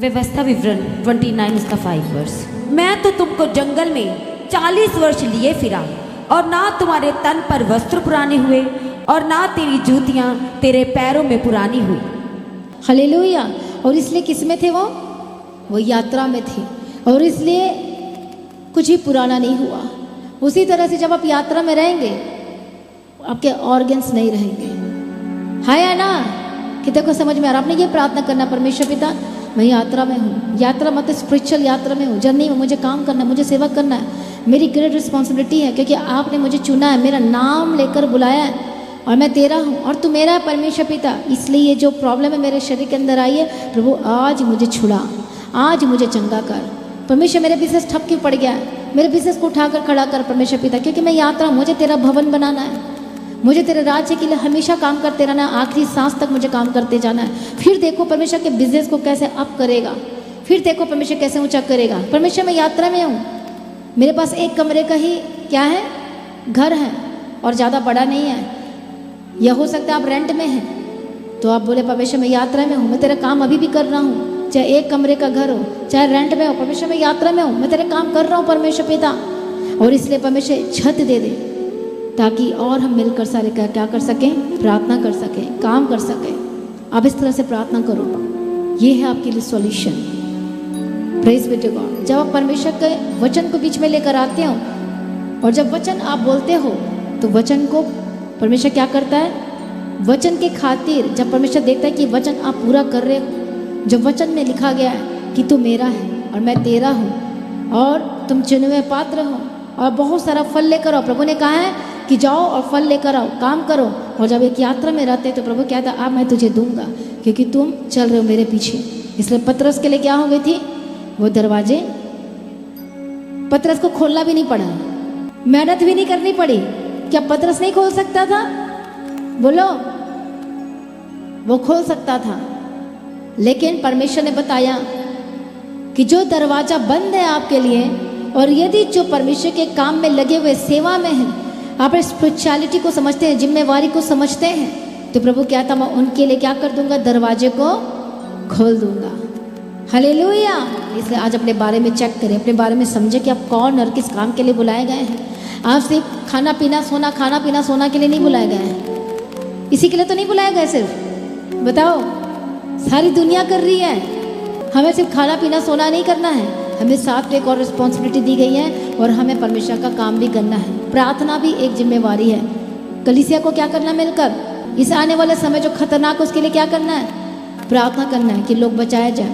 व्यवस्था विवरण 29 उसका 5 वर्ष। मैं तो तुमको जंगल में 40 वर्ष लिए फिरा और ना तुम्हारे तन पर वस्त्र पुराने हुए और ना तेरी जूतियां तेरे पैरों में पुरानी हुई। हालेलुया। और इसलिए किस में थे वो यात्रा में थे और इसलिए कुछ ही पुराना नहीं हुआ। उसी तरह से जब आप यात्रा में रहेंगे आपके ऑर्गन्स नहीं रहेंगे। है या ना? कि देखो समझ में आ रहा। आपने ये प्रार्थना करना, परमेश्वर पिता मैं यात्रा में हूँ। यात्रा मतलब स्पिरिचुअल यात्रा में हूँ, जर्नी में मुझे काम करना है, मुझे सेवा करना है। मेरी ग्रेट रिस्पॉन्सिबिलिटी है क्योंकि आपने मुझे चुना है, मेरा नाम लेकर बुलाया है और मैं तेरा हूँ और तू मेरा है परमेश्वर पिता। इसलिए ये जो प्रॉब्लम है मेरे शरीर के अंदर आई है प्रभु आज मुझे छुड़ा, आज मुझे चंगा कर। परमेश्वर मेरे बिजनेस ठप क्यों पड़ गया है, मेरे बिजनेस को उठाकर खड़ा कर परमेश्वर पिता, क्योंकि मैं यात्रा हूँ। मुझे तेरा भवन बनाना है, मुझे तेरे राज्य के लिए हमेशा काम करते रहना है, आखिरी सांस तक मुझे काम करते जाना है। फिर देखो परमेश्वर के बिजनेस को कैसे अप करेगा, फिर देखो परमेश्वर कैसे ऊंचा करेगा। परमेश्वर मैं यात्रा में हूँ, मेरे पास एक कमरे का ही क्या है घर है और ज़्यादा बड़ा नहीं है। यह हो सकता है आप रेंट में हैं तो आप बोले परमेश्वर मैं यात्रा में हूँ, मैं तेरा काम अभी भी कर रहा हूँ, चाहे एक कमरे का घर हो चाहे रेंट में हो। परमेश्वर मैं यात्रा में हूँ, मैं तेरे काम कर रहा हूँ परमेश्वर पिता। और इसलिए परमेश्वर छत दे दे ताकि और हम मिलकर सारे क्या कर सकें, प्रार्थना कर सकें, काम कर सकें। आप इस तरह से प्रार्थना करो, ये है आपके लिए solution. Praise be to God. जब आप परमेश्वर के वचन को बीच में लेकर आते हो और जब वचन आप बोलते हो तो वचन को परमेश्वर क्या करता है, वचन के खातिर जब परमेश्वर देखता है कि वचन आप पूरा कर रहे हो, जब वचन में लिखा गया है कि तू मेरा है और मैं तेरा हूँ और तुम चुने हुए पात्र हो और बहुत सारा फल लेकर आओ। प्रभु ने कहा है कि जाओ और फल लेकर आओ, काम करो। और जब एक यात्रा में रहते तो प्रभु कहता अब मैं तुझे दूंगा क्योंकि तुम चल रहे हो मेरे पीछे। इसलिए पतरस के लिए क्या हो गई थी वो दरवाजे, पतरस को खोलना भी नहीं पड़ा, मेहनत भी नहीं करनी पड़ी। क्या पतरस नहीं खोल सकता था? बोलो, वो खोल सकता था, लेकिन परमेश्वर ने बताया कि जो दरवाजा बंद है आपके लिए और यदि जो परमेश्वर के काम में लगे हुए सेवा में हैं, आप स्पिरिचुअलिटी को समझते हैं, जिम्मेवारी को समझते हैं, तो प्रभु क्या था मैं उनके लिए क्या कर दूंगा, दरवाजे को खोल दूंगा। हालेलुया। इसलिए आज अपने बारे में चेक करें, अपने बारे में समझे कि आप कौन और किस काम के लिए बुलाए गए हैं। आप सिर्फ खाना पीना सोना के लिए नहीं बुलाए गए हैं, इसी के लिए तो नहीं बुलाए गए। सिर्फ बताओ, सारी दुनिया कर रही है, हमें सिर्फ खाना पीना सोना नहीं करना है, हमें साथ एक और रिस्पॉन्सिबिलिटी दी गई है और हमें परमेश्वर का काम भी करना है। प्रार्थना भी एक जिम्मेवारी है। कलीसिया को क्या करना मिलकर, इस आने वाले समय जो खतरनाक उसके लिए क्या करना है, प्रार्थना करना है कि लोग बचाए जाए।